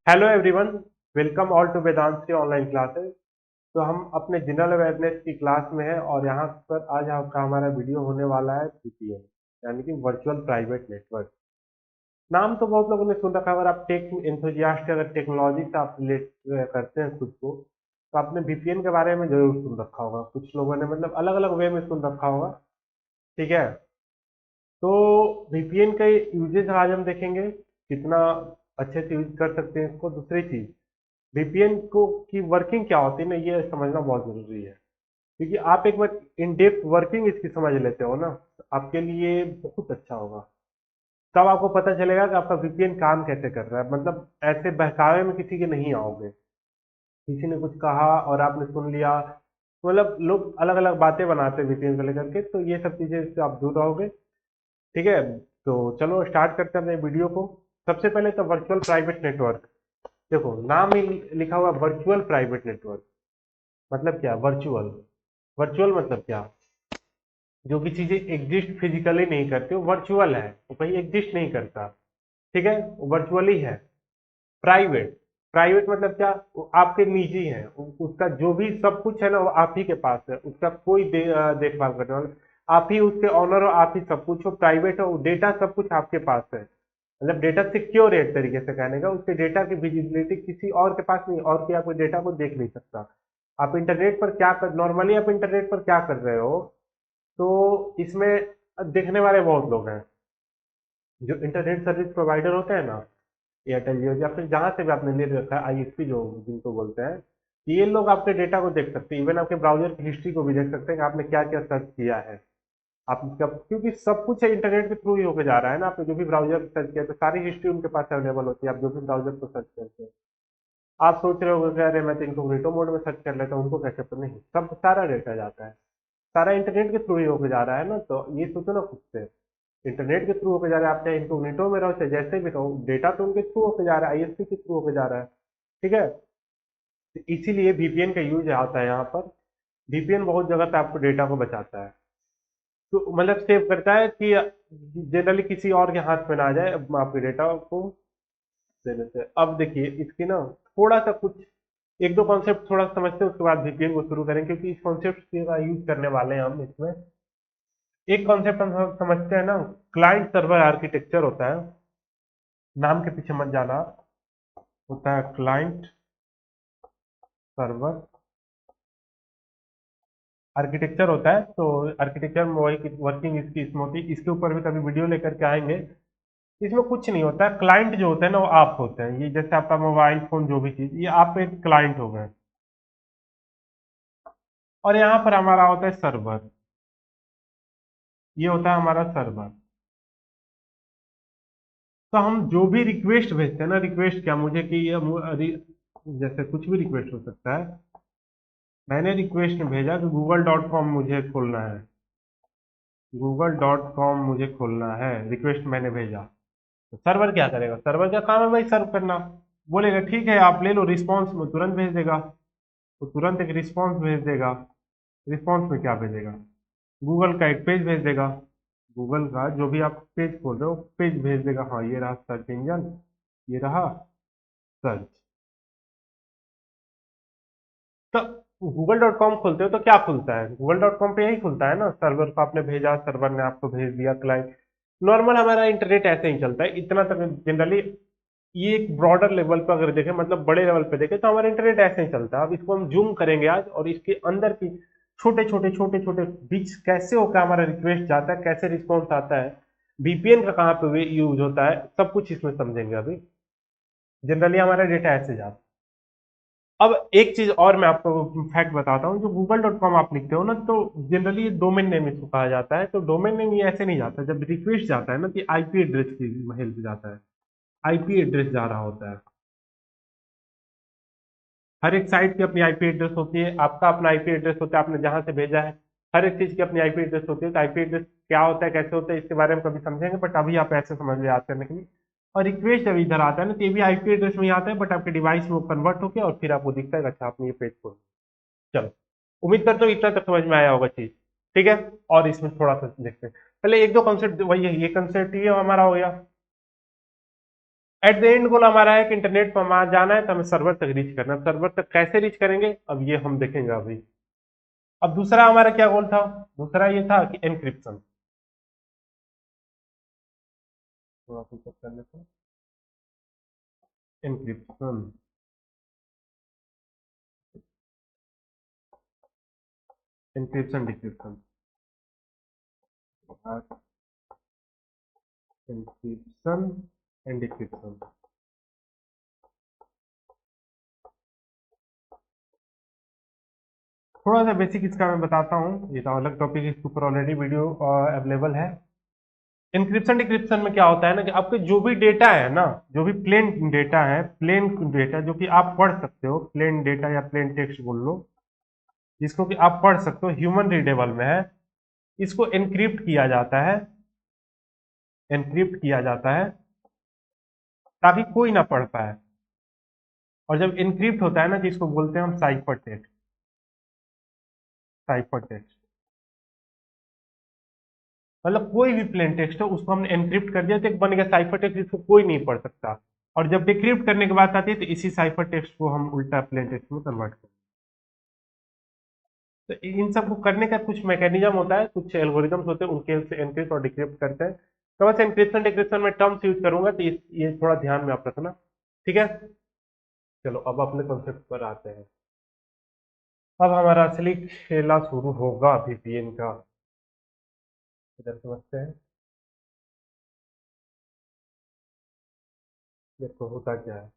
Hello everyone, welcome all to Vedantu online classes. तो हम अपने जनरल अवेयरनेस की क्लास में हैं और यहाँ पर आज आपका हमारा वीडियो होने वाला है वीपीएन, यानी कि वर्चुअल प्राइवेट नेटवर्क। नाम तो बहुत लोगों ने सुन रखा है। अगर आप टेक एंथुजियास्ट, अगर टेक्नोलॉजी से आप रिलेट करते हैं खुद को, तो आपने वीपीएन के बारे में जरूर सुन रखा होगा। कुछ लोगों ने मतलब अलग अलग वे में सुन रखा होगा। ठीक है। तो वीपीएन के यूजेज आज हम देखेंगे, कितना अच्छे से यूज कर सकते हैं इसको। दूसरी चीज, वीपीएन को की वर्किंग क्या होती है ना, ये समझना बहुत जरूरी है। क्योंकि आप एक बार इन डेप्थ वर्किंग इसकी समझ लेते हो ना, तो आपके लिए बहुत अच्छा होगा। तब आपको पता चलेगा कि आपका वीपीएन काम कैसे कर रहा है। मतलब ऐसे बहकावे में किसी के नहीं आओगे। किसी ने कुछ कहा और आपने सुन लिया, मतलब लोग अलग अलग बातें बनाते हैं वीपीएन को लेकर के, तो ये सब चीजें से आप दूर रहोगे। ठीक है। तो चलो स्टार्ट करते हैं अपने वीडियो को। सबसे पहले तो वर्चुअल प्राइवेट नेटवर्क। देखो, नाम ही लिखा हुआ वर्चुअल प्राइवेट नेटवर्क। मतलब क्या वर्चुअल? वर्चुअल मतलब क्या? जो भी चीजें एग्जिस्ट फिजिकली नहीं करती वो वर्चुअल है, वो कहीं एग्जिस्ट नहीं करता। ठीक है, वो वर्चुअली है। प्राइवेट, प्राइवेट मतलब क्या? वो आपके निजी है। उसका जो भी सब कुछ है ना, वो आप ही के पास है। उसका कोई देखभाल करने वाला, आप ही उसके ऑनर हो, आप ही सब कुछ हो। प्राइवेट हो, डेटा सब कुछ आपके पास है। मतलब डेटा सिक्योर है एक तरीके से कहने का। उसके डेटा की विजिबिलिटी किसी और के पास नहीं, और कोई आपके डेटा को देख नहीं सकता। आप इंटरनेट पर क्या कर, नॉर्मली आप इंटरनेट पर क्या कर रहे हो, तो इसमें देखने वाले बहुत लोग हैं। जो इंटरनेट सर्विस प्रोवाइडर होते हैं ना, एयरटेल, जियो, या फिर जहां से भी आपने ले रखा है, आईएसपी जो जिनको बोलते हैं, ये लोग आपके डेटा को देख सकते हैं। इवन आपके ब्राउजर की हिस्ट्री को भी देख सकते हैं कि आपने क्या क्या सर्च किया है। आप क्या, क्योंकि सब कुछ है इंटरनेट के थ्रू ही होकर जा रहा है ना। आपने जो भी ब्राउजर सर्च किया तो सारी हिस्ट्री उनके पास अवेलेबल होती है, आप जो भी ब्राउजर को सर्च करते हैं। आप सोच रहे हो कि अरे मैं तो इनकोग्निटो मोड में सर्च कर लेता हूँ, उनको कैसे पता? नहीं, सब सारा डेटा जाता है। सारा इंटरनेट के थ्रू ही होकर जा रहा है ना, तो ये सोचो ना खुद से। इंटरनेट के थ्रू होकर जा रहा है, आप चाहे इनकोग्निटो में रहो चाहे जैसे भी रहो, डेटा तो उनके थ्रू होकर जा रहा है, आईएसपी के थ्रू होकर जा रहा है। ठीक है। तो इसीलिए वीपीएन का यूज आता है यहाँ पर। वीपीएन बहुत जगह पे आपको डेटा को बचाता है। तो मतलब सेव करता है कि जनरली किसी और के हाथ में ना आ जाए आपके डेटा को देने से। अब देखिए इसकी ना, थोड़ा सा कुछ एक दो कॉन्सेप्ट थोड़ा समझते हैं, उसके बाद वीपीएन को शुरू करें, क्योंकि इस कॉन्सेप्ट का यूज करने वाले हैं हम इसमें। एक कॉन्सेप्ट हम समझते हैं ना, क्लाइंट सर्वर आर्किटेक्चर होता है। नाम के पीछे मत जाना, होता है क्लाइंट सर्वर आर्किटेक्चर होता है। तो आर्किटेक्चर में वही वर्किंग इसकी इसमें होती है। इसके ऊपर भी कभी वीडियो लेकर के आएंगे। इसमें कुछ नहीं होता है। क्लाइंट जो होते हैं ना, वो आप होते हैं। ये जैसे आपका मोबाइल फोन, जो भी चीज, ये आप एक क्लाइंट हो गए। और यहाँ पर हमारा होता है सर्वर। ये होता है हमारा सर्वर। तो हम जो भी रिक्वेस्ट भेजते हैं ना, रिक्वेस्ट क्या, मुझे कि ये जैसे कुछ भी रिक्वेस्ट हो सकता है। मैंने रिक्वेस्ट में भेजा कि google.com मुझे खोलना है। google.com मुझे खोलना है, रिक्वेस्ट मैंने भेजा। तो सर्वर क्या करेगा? सर्वर का काम है भाई सर्व करना। बोलेगा ठीक है आप ले लो, रिस्पॉन्स में तुरंत भेज देगा। तो तुरंत एक रिस्पॉन्स भेज देगा। रिस्पॉन्स में क्या भेजेगा? गूगल का एक पेज भेज देगा। गूगल का जो भी आप पेज खोल रहे हो, पेज भेज देगा। हाँ, ये रहा सर्च इंजन, ये रहा सर्च। तो google.com खोलते हो तो क्या खुलता है? google.com पे यही खुलता है ना, सर्वर को आपने भेजा, सर्वर ने आपको भेज दिया क्लाइंट। नॉर्मल हमारा इंटरनेट ऐसे ही चलता है, इतना तक जनरली। ये एक ब्रॉडर लेवल पर अगर देखें, मतलब बड़े लेवल पे देखें, तो हमारा इंटरनेट ऐसे ही चलता है। अब इसको हम जूम करेंगे आज, और इसके अंदर की छोटे छोटे बीच कैसे होकर हमारा रिक्वेस्ट जाता है, कैसे रिस्पॉन्स आता है, वीपीएन का कहाँ पे यूज होता है, सब कुछ इसमें समझेंगे अभी। जनरली हमारा डेटा ऐसे जाता है। अब एक चीज और मैं आपको फैक्ट बताता हूँ। जो google.com आप लिखते हो ना, तो जनरली डोमेन नेम इसको कहा जाता है। तो डोमेन नेम ये ऐसे नहीं जाता। जब रिक्वेस्ट जाता है ना, तो आईपी एड्रेस की हेल्प जाता है। आईपी एड्रेस जा रहा होता है। हर एक साइट की अपनी आईपी एड्रेस होती है, आपका अपना आईपी एड्रेस होता है, आपने जहां से भेजा है। हर एक चीज की अपनी आईपी एड्रेस होती है। तो आईपी एड्रेस क्या होता है, कैसे होता है, इसके बारे में कभी समझेंगे, बट अभी आप ऐसे समझ ले, याद करने के लिए। और रिक्वेस्ट जब इधर आता है ना, तो ये भी आईपी एड्रेस में ही आता है, बट आपके डिवाइस में वो कन्वर्ट होकर और फिर आपको दिखता है कि अच्छा आपने ये पेज खोल। चलो, उम्मीद करता हूँ इतना तक समझ में आया होगा चीज। ठीक है। और इसमें थोड़ा सा देखते हैं, पहले एक दो कॉन्सेप्ट। वही है, ये कॉन्सेप्ट ये हमारा हो गया। एट द एंड गोल हमारा है कि इंटरनेट पर वहां जाना है तो हमें सर्वर तक रीच करना है। सर्वर तक कैसे रीच करेंगे अब ये हम देखेंगे अभी। अब दूसरा हमारा क्या गोल था? दूसरा ये था कि एनक्रिप्शन। थोड़ा फोकस कर लेते हैं। Encryption, encryption decryption, encryption and decryption. थोड़ा सा बेसिक इसका मैं बताता हूँ, ये तो अलग टॉपिक है, इसके ऊपर ऑलरेडी वीडियो अवेलेबल है। इंक्रिप्शन डिक्रिप्शन में क्या होता है ना कि आपके जो भी डेटा है ना, जो भी प्लेन डेटा है, प्लेन डेटा जो कि आप पढ़ सकते हो, प्लेन डेटा या प्लेन टेक्स्ट बोल लो, जिसको कि आप पढ़ सकते हो, ह्यूमन रीडेबल में है, इसको एनक्रिप्ट किया जाता है। एनक्रिप्ट किया जाता है ताकि कोई ना पढ़ पाए। और जब एनक्रिप्ट होता है ना, जिसको बोलते हैं हम साइफर टेक्स्ट। साइफर टेक्स्ट मतलब कोई भी प्लेन टेक्स्ट हो उसको हमने एनक्रिप्ट कर दिया तो एक बन गया साइफर टेक्स्ट, जिसको कोई नहीं पढ़ सकता। और जब डिक्रिप्ट करने की बात आती है तो इसी साइफर टेक्स्ट को हम उल्टा प्लेन टेक्स्ट में कन्वर्ट करते हैं। तो इन सब को करने का कुछ मैकेनिज्म होता है, कुछ एल्गोरिदम्स होते हैं, उनके हेल्प से एनक्रिप्ट और डिक्रिप्ट करते हैं। तो बस एनक्रिप्शन डिक्रिप्शन में टर्म्स यूज करूंगा तो ये थोड़ा ध्यान में आप रखना। ठीक है, चलो अब अपने कॉन्सेप्ट पर आते हैं। अब हमारा असली खेला शुरू होगा वीपीएन का। इधर समझते हैं देखो होता क्या है।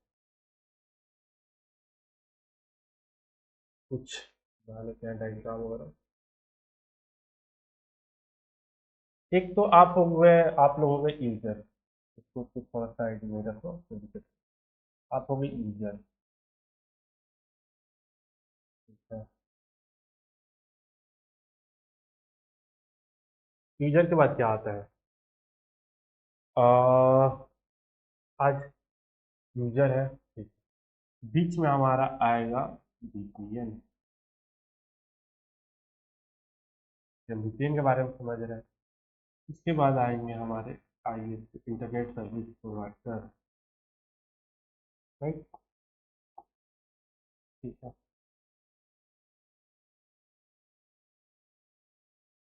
कुछ बना लेते हैं डायग्राम वगैरह। एक तो आप हो गए, आप लोग हो गए यूजर। इसको कुछ थोड़ा सा आइडिया में रखो कोई दिक्कत नहीं। आप हो गए यूजर। यूजर के बाद क्या आता है? आज यूजर है, ठीक। बीच में हमारा आएगा वीपीएन। जब वीपीएन के बारे में समझ रहे हैं, इसके बाद आएंगे हमारे IS, internet service provider. Right, ठीक है।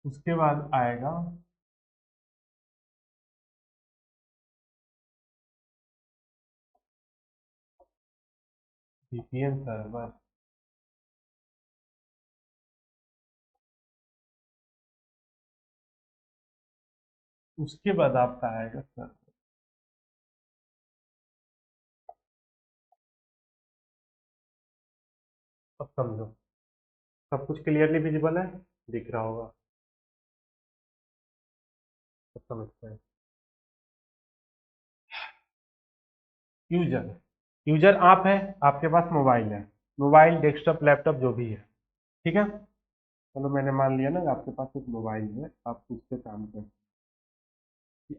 उसके बाद आएगा वीपीएन सर्वर। उसके बाद आपका आएगा सर्वर। अब समझो, सब कुछ क्लियरली विजिबल है, दिख रहा होगा, सब समझते हैं। यूजर, यूजर आप है, आपके पास मोबाइल है, मोबाइल डेस्कटॉप लैपटॉप जो भी है, ठीक है। चलो मैंने मान लिया ना कि आपके पास एक मोबाइल है, आप उस पर काम कर,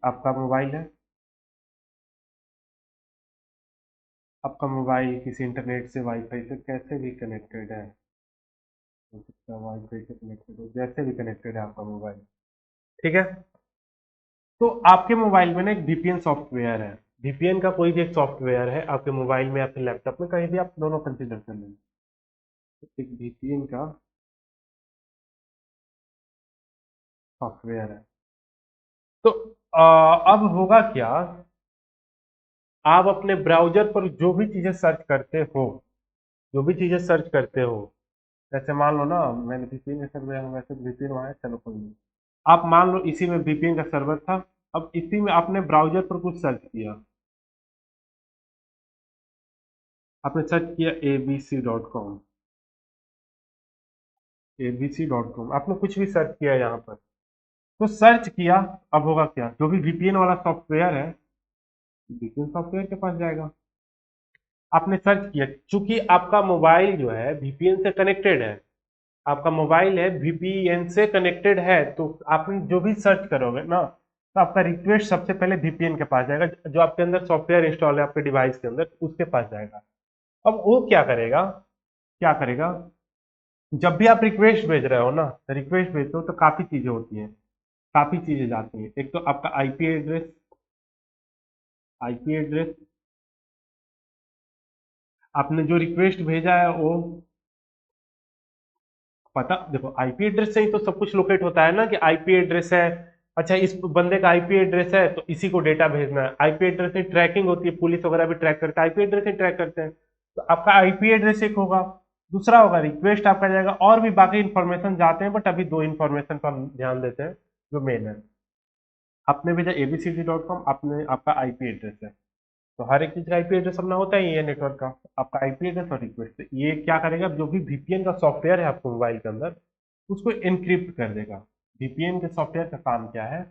आपका मोबाइल है, आपका मोबाइल किसी इंटरनेट से वाईफाई से कैसे भी कनेक्टेड है, हो सकता है वाईफाई से कनेक्टेड हो, जैसे भी कनेक्टेड है आपका मोबाइल, ठीक है। तो आपके मोबाइल में ना एक वीपीएन सॉफ्टवेयर है। वीपीएन का कोई भी एक सॉफ्टवेयर है आपके मोबाइल में या फिर लैपटॉप में, कहीं भी आप दोनों कंसिडर कर लेंगे। तो एक वीपीएन का सॉफ्टवेयर है। तो अब होगा क्या, आप अपने ब्राउजर पर जो भी चीजें सर्च करते हो, जो भी चीजें सर्च करते हो, जैसे मान लो ना मैंने वीपीएन का सर्वर, वैसे वीपीएन वहाँ है, चलो कोई नहीं। आप मान लो इसी में वीपीएन का सर्वर था, अब इसी में आपने ब्राउजर पर कुछ सर्च किया, आपने सर्च किया abc.com, abc.com, आपने कुछ भी सर्च किया यहाँ पर, तो सर्च किया। अब होगा क्या, जो भी वीपीएन वाला सॉफ्टवेयर है वीपीएन सॉफ्टवेयर के पास जाएगा। आपने सर्च किया, चूंकि आपका मोबाइल जो है वीपीएन से कनेक्टेड है, आपका मोबाइल है वीपीएन से कनेक्टेड है, तो आपने जो भी सर्च करोगे ना, तो आपका रिक्वेस्ट सबसे पहले वीपीएन के पास जाएगा, जो आपके अंदर सॉफ्टवेयर इंस्टॉल है आपके डिवाइस के अंदर, उसके पास जाएगा। अब वो क्या करेगा, क्या करेगा, जब भी आप रिक्वेस्ट भेज रहे हो ना, रिक्वेस्ट भेजते हो तो काफी चीजें होती हैं, काफी चीजें जाती हैं। एक तो आपका आईपी एड्रेस, आईपी एड्रेस आपने जो रिक्वेस्ट भेजा है वो पता, देखो आईपी एड्रेस से ही तो सब कुछ लोकेट होता है ना, कि आईपी एड्रेस है, अच्छा इस बंदे का आईपी एड्रेस है तो इसी को डेटा भेजना है। आईपी एड्रेस से ट्रैकिंग होती है, पुलिस वगैरह भी ट्रैक करके आईपी एड्रेस से ट्रैक करते हैं। तो आपका आईपी एड्रेस एक होगा, दूसरा होगा रिक्वेस्ट आपका जाएगा, और भी बाकी इंफॉर्मेशन जाते हैं, बट अभी दो इंफॉर्मेशन पर हम ध्यान देते हैं जो मेन है। आपने भेजा abcd.com, आपने आपका आईपी एड्रेस है, तो हर एक चीज का आईपी एड्रेस अपना होता ही है नेटवर्क का, आपका आईपी एड्रेस और रिक्वेस्ट। ये क्या करेगा, जो भी वीपीएन का सॉफ्टवेयर है आपको मोबाइल के अंदर, उसको एनक्रिप्ट कर देगा। वीपीएन के सॉफ्टवेयर का काम क्या है,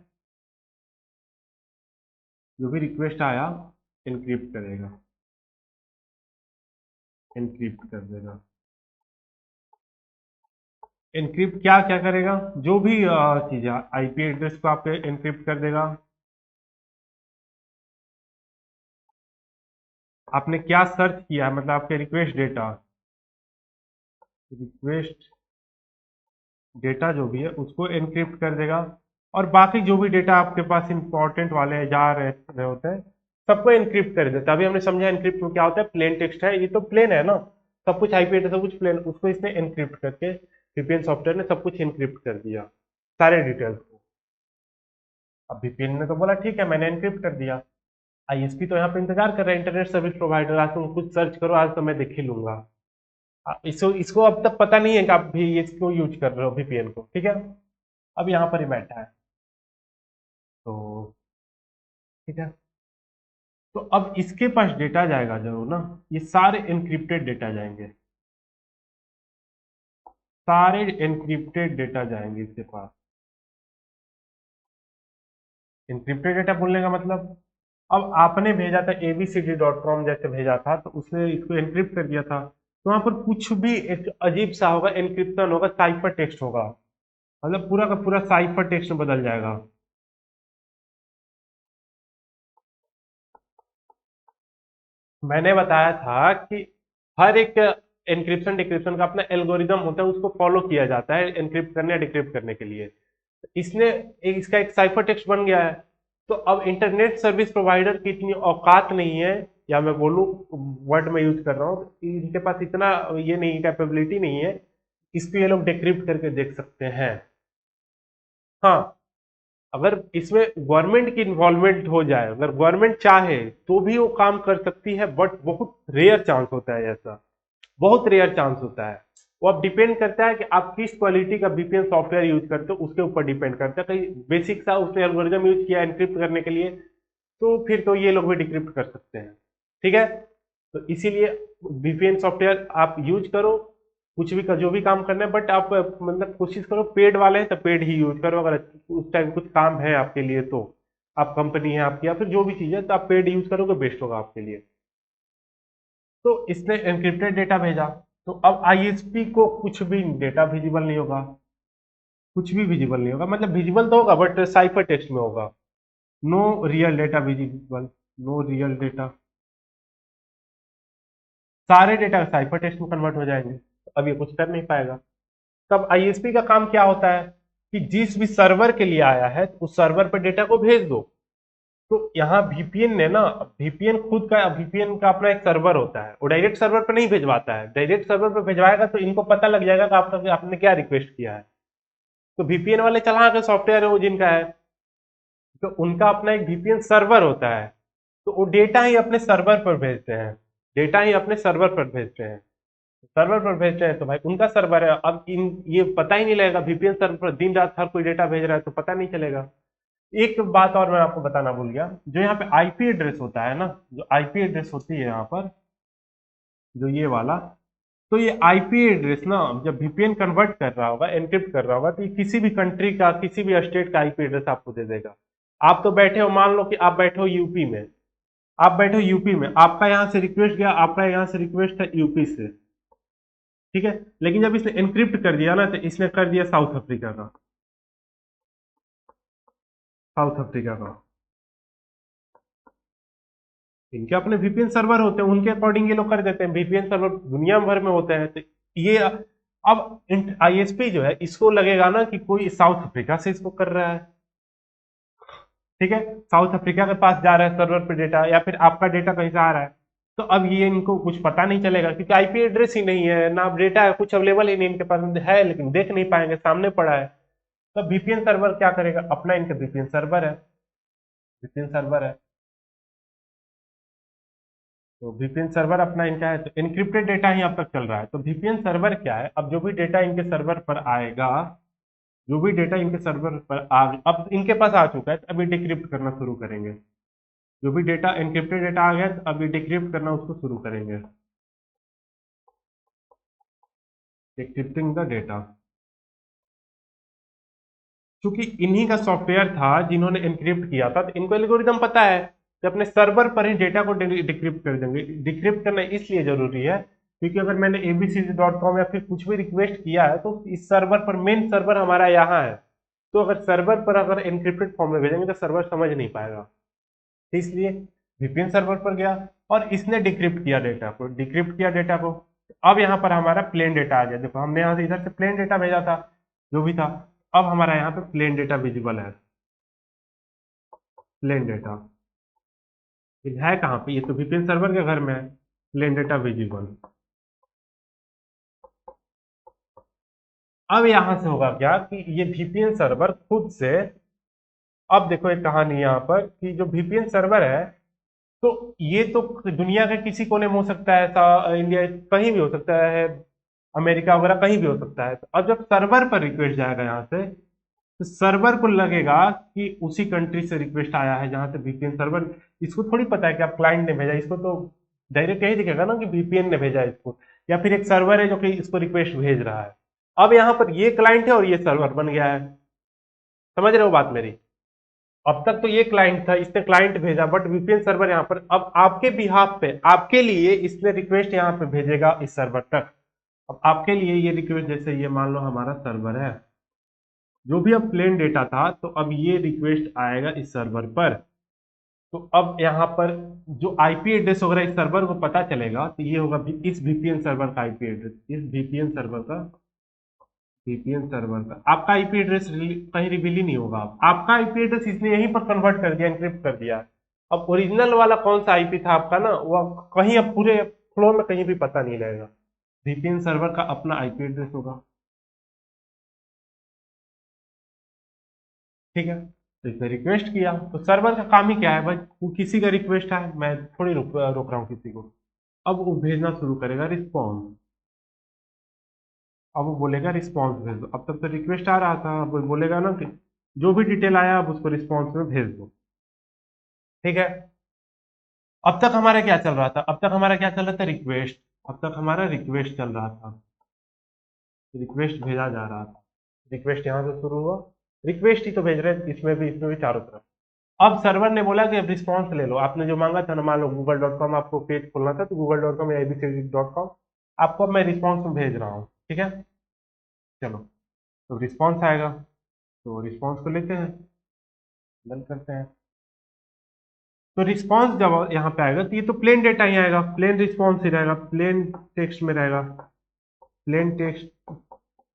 जो भी रिक्वेस्ट आया एनक्रिप्ट करेगा, एनक्रिप्ट कर देगा। एनक्रिप्ट क्या क्या करेगा, जो भी चीज है आईपी एड्रेस को आपके एनक्रिप्ट कर देगा। आपने क्या सर्च किया है, मतलब आपके रिक्वेस्ट डेटा, रिक्वेस्ट डेटा जो भी है उसको एनक्रिप्ट कर देगा। और बाकी जो भी डेटा आपके पास इंपॉर्टेंट वाले जा रहे होते हैं, सबको एनक्रिप्ट कर देता है। अभी हमने समझा एनक्रिप्ट में क्या होता है, प्लेन टेक्स्ट है, ये तो प्लेन है ना, सब कुछ आईपी एड्रेस सब कुछ प्लेन, उसको इसने एनक्रिप्ट करके वीपीएन सॉफ्टवेयर ने सब कुछ एनक्रिप्ट कर दिया, सारे डिटेल्स को। अब वीपीएन ने तो बोला ठीक है मैंने एनक्रिप्ट कर दिया, आईएसपी तो यहाँ पे इंतजार कर रहा है, इंटरनेट सर्विस प्रोवाइडर, आज तुम कुछ सर्च करो, आज तो मैं देख ही लूंगा। इसको इसको अब तक पता नहीं है कि आप भी इसको यूज कर रहे हो वीपीएन को, ठीक है। अब यहाँ पर ही बैठा है, तो ठीक है। तो अब इसके पास डेटा जाएगा जरूर ना, ये सारे एनक्रिप्टेड डेटा जाएंगे, सारे एनक्रिप्टेड डेटा जाएंगे इसके पास। एनक्रिप्टेड डेटा बोलने का मतलब, अब आपने भेजा था abcd.com जैसे भेजा था, तो उसने इसको एनक्रिप्ट कर दिया था, तो वहां पर कुछ भी एक अजीब सा होगा, एनक्रिप्शन होगा, साइफर टेक्स्ट होगा, मतलब पूरा का पूरा साइफर टेक्स्ट में बदल जाएगा। मैंने बताया था कि हर एक एनक्रिप्शन डिक्रिप्शन का अपना एल्गोरिदम होता है, उसको फॉलो किया जाता है एनक्रिप्ट करने या डिक्रिप्ट करने के लिए। इसने इसका एक साइफर टेक्स्ट बन गया है, तो अब इंटरनेट सर्विस प्रोवाइडर की इतनी औकात नहीं है, या मैं बोलूँ वर्ड में यूज कर रहा हूँ, इनके पास इतना ये नहीं, कैपेबिलिटी नहीं है, इसको ये लोग डिक्रिप्ट करके देख सकते हैं। हाँ, अगर इसमें गवर्नमेंट की इन्वॉल्वमेंट हो जाए, अगर गवर्नमेंट चाहे तो भी वो काम कर सकती है, बट बहुत रेयर चांस होता है ऐसा, बहुत रेयर चांस होता है। वो अब डिपेंड करता है कि आप किस क्वालिटी का वीपीएन सॉफ्टवेयर यूज करते हो, उसके ऊपर डिपेंड करता है। कहीं बेसिक सा उसने एल्गोरिदम यूज किया एनक्रिप्ट करने के लिए, तो फिर तो ये लोग भी डिक्रिप्ट कर सकते हैं, ठीक है। तो इसीलिए वीपीएन सॉफ्टवेयर आप यूज करो, कुछ भी जो भी काम करना है, बट आप मतलब कोशिश करो पेड वाले हैं तो पेड ही यूज करो, अगर उस टाइम कुछ काम है आपके लिए तो, आप कंपनी है आपकी या फिर जो भी चीज़ है, तो आप पेड यूज करोगे बेस्ट होगा आपके लिए। तो इसने एनक्रिप्टेड डेटा भेजा, तो अब आईएसपी को कुछ भी डेटा विजिबल नहीं होगा, कुछ भी विजिबल नहीं होगा, मतलब विजिबल तो होगा बट साइफर टेक्स्ट में होगा। No real data visible, no real data, सारे डेटा साइफर टेक्स्ट में कन्वर्ट हो जाएंगे, तो अब ये कुछ कर नहीं पाएगा। तब आईएसपी का काम क्या होता है, कि जिस भी सर्वर के लिए आया है उस सर्वर पर डेटा को भेज दो। तो यहाँ वीपीएन ने ना, वीपीएन खुद का, वीपीएन का अपना एक सर्वर होता है, वो डायरेक्ट सर्वर पर नहीं भिजवाता है, डायरेक्ट सर्वर पर भिजवाएगा तो इनको पता लग जाएगा कि आपने क्या रिक्वेस्ट किया है। तो वीपीएन वाले चला के सॉफ्टवेयर है वो जिनका है, तो उनका अपना एक वीपीएन सर्वर होता है, तो वो डेटा ही अपने सर्वर पर भेजते हैं, डेटा ही अपने सर्वर पर भेजते हैं, सर्वर पर भेजते हैं तो भाई उनका सर्वर है। अब इन ये पता ही नहीं लगेगा, वीपीएन सर्वर पर दिन रात हर कोई डेटा भेज रहा है तो पता नहीं चलेगा। एक बात और मैं आपको बताना भूल गया, जो यहाँ पे आईपी एड्रेस होता है ना, जो आईपी एड्रेस होती है यहाँ पर, जो ये वाला, तो ये आईपी एड्रेस ना जब वीपीएन कन्वर्ट कर रहा होगा, एनक्रिप्ट कर रहा होगा, तो ये किसी भी कंट्री का, किसी भी स्टेट का आईपी एड्रेस आपको दे देगा। आप तो बैठे हो, मान लो कि आप बैठे हो यूपी में, आप बैठे हो यूपी में, आपका यहाँ से रिक्वेस्ट गया, आपका यहाँ से रिक्वेस्ट था यूपी से, ठीक है। लेकिन जब इसने एनक्रिप्ट कर दिया ना, तो इसने कर दिया साउथ अफ्रीका का, साउथ अफ्रीका का। इनके अपने वीपीएन सर्वर होते हैं, उनके अकॉर्डिंग ये लोग कर देते हैं, वीपीएन सर्वर दुनिया भर में होते हैं, तो ये अब आईएसपी जो है इसको लगेगा ना कि कोई साउथ अफ्रीका से इसको कर रहा है, ठीक है, साउथ अफ्रीका के पास जा रहा है सर्वर पे डेटा, या फिर आपका डेटा कहीं से आ रहा है, तो अब ये इनको कुछ पता नहीं चलेगा क्योंकि आईपी एड्रेस ही नहीं है ना, डेटा कुछ अवेलेबल ही नहीं इनके पास है, लेकिन देख नहीं पाएंगे, सामने पड़ा है। तो वीपीएन सर्वर क्या करेगा, अपना इनका वीपीएन सर्वर है, वीपीएन सर्वर है। तो वीपीएन सर्वर अपना इनका है, तो एनक्रिप्टेड डेटा ही अब तक चल रहा है। तो वीपीएन सर्वर क्या है, अब जो भी डेटा इनके सर्वर पर आएगा, जो भी डेटा इनके सर्वर पर अब इनके पास आ चुका है, तो अभी डिक्रिप्ट करना शुरू करेंगे। जो भी डेटा एनक्रिप्टेड डेटा आ गया, तो अभी डिक्रिप्ट करना उसको शुरू करेंगे, डिक्रिप्टिंग द डेटा। क्योंकि इन्हीं का सॉफ्टवेयर था जिन्होंने एनक्रिप्ट किया था, तो इनको एल्गोरिदम पता है कि अपने सर्वर पर ही डेटा को डिक्रिप्ट कर देंगे। डिक्रिप्ट करना इसलिए जरूरी है क्योंकि अगर मैंने abc.com या फिर कुछ भी रिक्वेस्ट किया है, तो इस सर्वर पर, मेन सर्वर हमारा यहाँ है, तो अगर सर्वर पर अगर एनक्रिप्टेड फॉर्म में भेजेंगे तो सर्वर समझ नहीं पाएगा। तो इसलिए वीपीएन सर्वर पर गया और इसने डिक्रिप्ट किया डेटा को, डिक्रिप्ट किया डेटा को। अब यहाँ पर हमारा प्लेन डेटा आ गया, देखो हमने यहाँ से इधर से प्लेन डेटा भेजा था, जो भी था। अब हमारा यहाँ पे प्लेन डेटा विजिबल है, प्लेन डेटा है कहाँ पे, ये तो वीपीएन सर्वर के घर में है, प्लेन डेटा विजिबल। अब यहां से होगा क्या कि ये वीपीएन सर्वर खुद से, अब देखो एक कहानी यहाँ पर कि जो वीपीएन सर्वर है, तो ये तो दुनिया के किसी कोने में हो सकता है, ऐसा इंडिया कहीं भी हो सकता है, अमेरिका वगैरह कहीं भी हो सकता है। तो अब जब सर्वर पर रिक्वेस्ट जाएगा यहाँ से, तो सर्वर को लगेगा कि उसी कंट्री से रिक्वेस्ट आया है जहां से वीपीएन सर्वर, इसको थोड़ी पता है कि आप क्लाइंट ने भेजा, इसको तो डायरेक्ट यही दिखेगा ना कि वीपीएन ने भेजा इसको, या फिर एक सर्वर है जो कि इसको रिक्वेस्ट भेज रहा है। अब यहाँ पर ये क्लाइंट है और ये सर्वर बन गया है, समझ रहे हो बात मेरी। अब तक तो ये क्लाइंट था, इसने क्लाइंट भेजा, बट वीपीएन सर्वर यहाँ पर अब आपके बिहाफ पे, आपके लिए इसने रिक्वेस्ट यहाँ पे भेजेगा इस सर्वर तक। अब आपके लिए ये रिक्वेस्ट, जैसे ये मान लो हमारा सर्वर है, जो भी अब प्लेन डेटा था, तो अब ये रिक्वेस्ट आएगा इस सर्वर पर। तो अब यहाँ पर जो आईपी एड्रेस वगैरह इस सर्वर को पता चलेगा, तो ये होगा इस वीपीएन सर्वर का आईपी एड्रेस, इस वीपीएन सर्वर का, वीपीएन सर्वर का आपका आईपी एड्रेस कहीं रिवील ही नहीं होगा। आपका आईपी एड्रेस इसने यहीं पर कन्वर्ट कर दिया, एनक्रिप्ट कर दिया। अब ओरिजिनल वाला कौन सा आईपी था आपका ना, वो कहीं अब पूरे फ्लो में कहीं भी पता नहीं लगेगा। वीपीएन सर्वर का अपना आईपी एड्रेस होगा, ठीक है। तो इसने रिक्वेस्ट किया, तो सर्वर का काम ही क्या है भाई, वो किसी का रिक्वेस्ट है, मैं थोड़ी रोक रहा हूँ किसी को। अब वो भेजना शुरू करेगा रिस्पॉन्स, अब वो बोलेगा रिस्पॉन्स भेज दो। अब तक तो रिक्वेस्ट आ रहा था, अब वो बोलेगा ना कि जो भी डिटेल आया अब उसको रिस्पॉन्स में भेज दो, ठीक है। अब तक हमारा क्या चल रहा था, अब तक हमारा क्या चल रहा था, रिक्वेस्ट। अब तक हमारा रिक्वेस्ट चल रहा था, रिक्वेस्ट भेजा जा रहा था, रिक्वेस्ट यहाँ से शुरू हुआ, रिक्वेस्ट ही तो भेज रहे हैं इसमें भी, इसमें भी, चारों तरफ। अब सर्वर ने बोला कि अब रिस्पॉन्स ले लो, आपने जो मांगा था ना, मान लो google.com आपको पेज खोलना था, तो google.com या abc.com आपको अब मैं रिस्पॉन्स में भेज रहा हूँ, ठीक है। चलो, तो रिस्पॉन्स आएगा, तो रिस्पॉन्स को लेते हैं, डन करते हैं। तो रिस्पॉन्स जब यहाँ पे आएगा, तो ये तो प्लेन डेटा ही आएगा, प्लेन रिस्पॉन्स ही रहेगा, प्लेन टेक्स्ट में रहेगा, प्लेन टेक्स्ट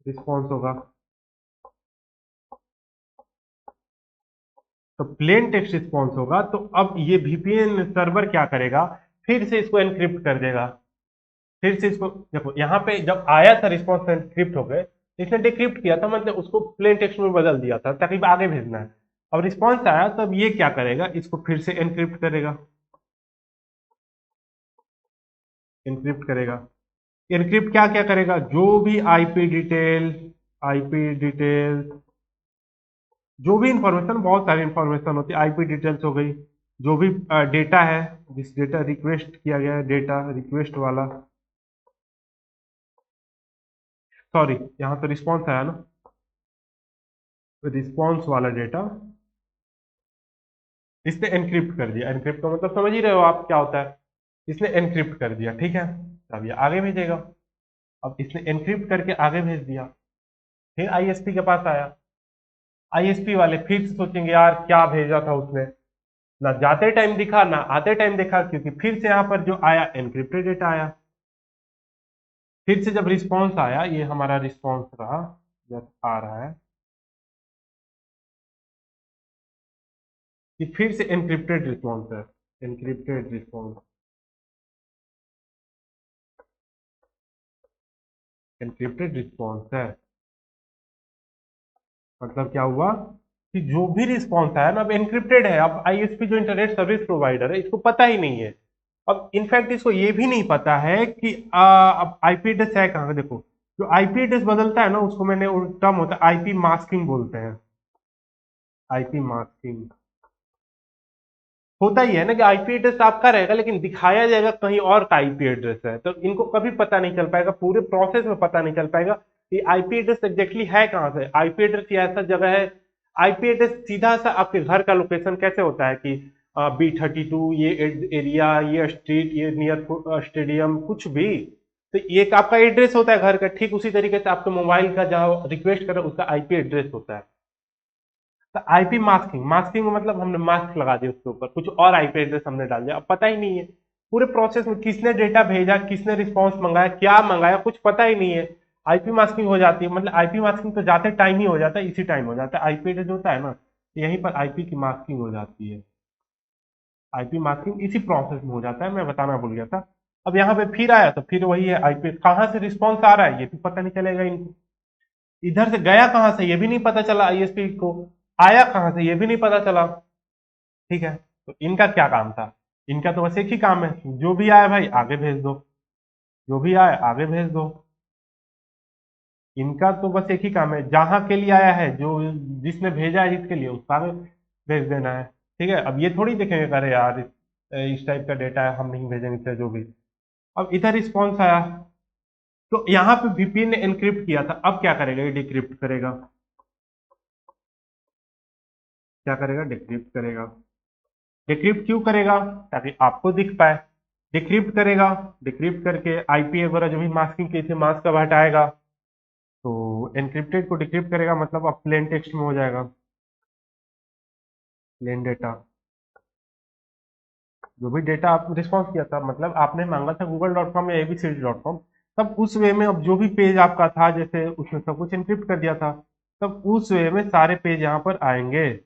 रिस्पॉन्स होगा। तो प्लेन टेक्स्ट रिस्पॉन्स होगा, तो अब ये वीपीएन सर्वर क्या करेगा, फिर से इसको एनक्रिप्ट कर देगा। फिर से इसको देखो, यहाँ पे जब आया था रिस्पॉन्स एनक्रिप्ट हो गए, तो इसने डिक्रिप्ट किया था, मतलब उसको प्लेन टेक्स्ट में बदल दिया था ताकि आगे भेजना है। अब रिस्पॉन्स आया, तो अब ये क्या करेगा, इसको फिर से एनक्रिप्ट करेगा, एनक्रिप्ट करेगा। एनक्रिप्ट क्या क्या करेगा, जो भी आईपी डिटेल, आईपी डिटेल, जो भी इंफॉर्मेशन, बहुत सारी इंफॉर्मेशन होती है, आईपी डिटेल्स हो गई, जो भी डेटा है, जिस डेटा रिक्वेस्ट किया गया है, डेटा रिक्वेस्ट वाला, सॉरी यहाँ तो रिस्पॉन्स आया ना, रिस्पॉन्स वाला डेटा इसने एनक्रिप्ट कर दिया। एनक्रिप्ट का मतलब समझ ही रहे हो आप क्या होता है, इसने एनक्रिप्ट कर दिया, ठीक है। अब ये आगे भेजेगा, अब इसने एनक्रिप्ट करके आगे भेज दिया, फिर आईएसपी के पास आया। आईएसपी वाले फिर से सोचेंगे यार क्या भेजा था उसने, ना जाते टाइम दिखा ना आते टाइम दिखा, क्योंकि फिर से यहाँ पर जो आया एनक्रिप्टेड डेटा आया। फिर से जब रिस्पॉन्स आया, ये हमारा रिस्पॉन्स रहा, जब आ रहा है कि फिर से एनक्रिप्टेड रिस्पॉन्स है, एनक्रिप्टेड रिस्पॉन्स। एनक्रिप्टेड रिस्पॉन्स है। मतलब क्या हुआ कि जो भी रिस्पॉन्स आया ना अब एनक्रिप्टेड है। अब आईएसपी जो इंटरनेट सर्विस प्रोवाइडर है इसको पता ही नहीं है। अब इनफैक्ट इसको ये भी नहीं पता है कि अब आईपी एड्रेस है कहाँ। देखो जो आईपी एड्रेस बदलता है ना उसको मैंने टर्म होता है आईपी मास्किंग बोलते हैं। आईपी मास्किंग होता ही है ना कि आईपी एड्रेस आपका रहेगा लेकिन दिखाया जाएगा कहीं और का आईपी एड्रेस है। तो इनको कभी पता नहीं चल पाएगा, पूरे प्रोसेस में पता नहीं चल पाएगा कि आईपी एड्रेस एग्जैक्टली है कहाँ से। आईपी एड्रेस ये ऐसा जगह है, आईपी एड्रेस सीधा सा आपके घर का लोकेशन कैसे होता है कि B32 ये एरिया, ये स्ट्रीट, ये नियर स्टेडियम, कुछ भी। तो ये एक आपका एड्रेस होता है घर का, ठीक उसी तरीके से आपके मोबाइल का जहाँ रिक्वेस्ट कर रहे हो उसका आईपी एड्रेस होता है। तो आईपी मास्किंग, मास्किंग मतलब हमने मास्क लगा दिया उसके ऊपर, कुछ और आईपी एड्रेस हमने डाल दिया, अब पता ही नहीं है पूरे प्रोसेस में किसने डेटा भेजा, किसने रिस्पॉन्स मंगाया, क्या मंगाया, कुछ पता ही नहीं है। आईपी मास्किंग हो जाती है, मतलब आईपी मास्किंग तो जाते टाइम ही हो जाता है, इसी टाइम हो जाता है। आईपी एड्रेस होता है ना, यहीं पर आईपी की मास्किंग हो जाती है। आईपी मास्किंग इसी प्रोसेस में हो जाता है, मैं बताना भूल गया था। अब यहाँ पे फिर आया तो फिर वही है, आईपी कहाँ से रिस्पॉन्स आ रहा है ये भी पता नहीं चलेगा इनको। इधर से गया कहाँ से ये भी नहीं पता चला आईएसपी को, आया कहाँ से ये भी नहीं पता चला। ठीक है, तो इनका क्या काम था। इनका तो बस एक ही काम है, जो भी आए भाई आगे भेज दो, जो भी आए आगे भेज दो। इनका तो बस एक ही काम है, जहां के लिए आया है, जो जिसने भेजा है जिसके लिए उसका आगे भेज देना है। ठीक है, अब ये थोड़ी देखेंगे अरे यार इस टाइप का डेटा है हम नहीं भेजेंगे चाहे जो भी। अब इधर रिस्पॉन्स आया तो यहाँ पे वीपीएन ने एनक्रिप्ट किया था, अब क्या करेगा ये डिक्रिप्ट करेगा। क्या करेगा, डिक्रिप्ट करेगा। डिक्रिप्ट क्यों करेगा, ताकि आपको दिख पाए। डिक्रिप्ट करेगा, डिक्रिप्ट करके आईपी वगैरह जो भी मास्किंग की थी मास्क कब हटाएगा। तो एनक्रिप्टेड को डिक्रिप्ट करेगा मतलब अब प्लेन टेक्स्ट में हो जाएगा, प्लेन डेटा। जो भी डेटा आपने रिस्पॉन्स किया था, मतलब आपने मांगा था google.com या abc.com, तब उस वे में अब जो भी पेज आपका था जैसे उसमें सब कुछ एनक्रिप्ट कर दिया था, तब उस वे में सारे पेज यहाँ पर आएंगे,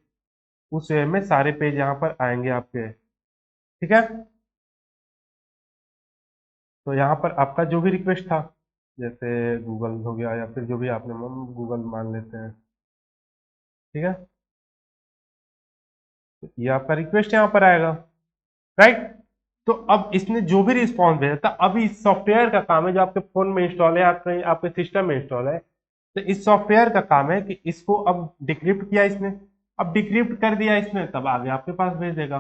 उस वे में सारे पेज यहाँ पर आएंगे आपके। ठीक है, तो यहाँ पर आपका जो भी रिक्वेस्ट था, जैसे गूगल हो गया या फिर जो भी आपने गूगल मान लेते हैं। ठीक है, तो ये आपका रिक्वेस्ट यहाँ पर आएगा, राइट। तो अब इसने जो भी रिस्पॉन्स भेजा था, अब इस सॉफ्टवेयर का काम है जो आपके फोन में इंस्टॉल है, आपके आपके सिस्टम में इंस्टॉल है, तो इस सॉफ्टवेयर का काम है कि इसको अब डिक्रिप्ट किया इसने, अब डिक्रिप्ट कर दिया इसने, तब आगे आपके पास भेज देगा।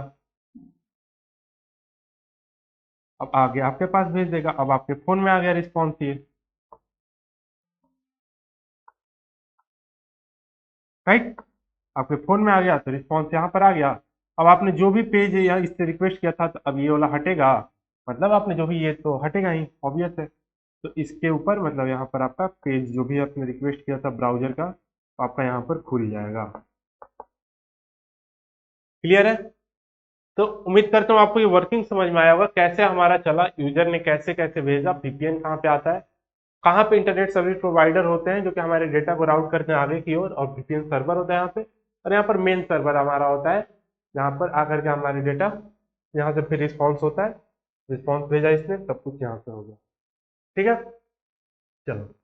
अब आगे आपके पास भेज देगा, अब आपके फोन में आ गया रिस्पॉन्स ये, राइट। आपके फोन में आ गया तो रिस्पॉन्स यहाँ पर आ गया। अब आपने जो भी पेज या इससे रिक्वेस्ट किया था तो अब ये वाला हटेगा, मतलब आपने जो भी, ये तो हटेगा ही, ऑब्वियस है। तो इसके ऊपर मतलब यहाँ पर आपका पेज जो भी आपने रिक्वेस्ट किया था ब्राउजर का, तो आपका यहाँ पर खुल जाएगा। क्लियर है। तो उम्मीद करता हूँ आपको ये वर्किंग समझ में आया होगा, कैसे हमारा चला, यूजर ने कैसे कैसे भेजा, वीपीएन कहाँ पे आता है, कहाँ पे इंटरनेट सर्विस प्रोवाइडर होते हैं जो कि हमारे डेटा को राउट करते हैं आगे की ओर, और वीपीएन सर्वर होता है यहाँ पे, और यहाँ पर मेन सर्वर हमारा होता है जहाँ पर आकर के हमारे डेटा, यहाँ से फिर रिस्पॉन्स होता है, रिस्पॉन्स भेजा इसने सब कुछ यहाँ से हो गया। ठीक है, चलो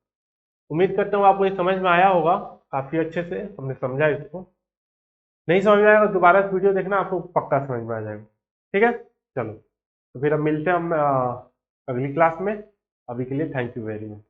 उम्मीद करता हूँ आपको ये समझ में आया होगा, काफी अच्छे से हमने समझा इसको। नहीं समझ में आएगा दोबारा वीडियो देखना, आपको पक्का समझ में आ जाएगा। ठीक है, चलो तो फिर अब मिलते हैं हम अगली क्लास में। अभी के लिए थैंक यू वेरी मच।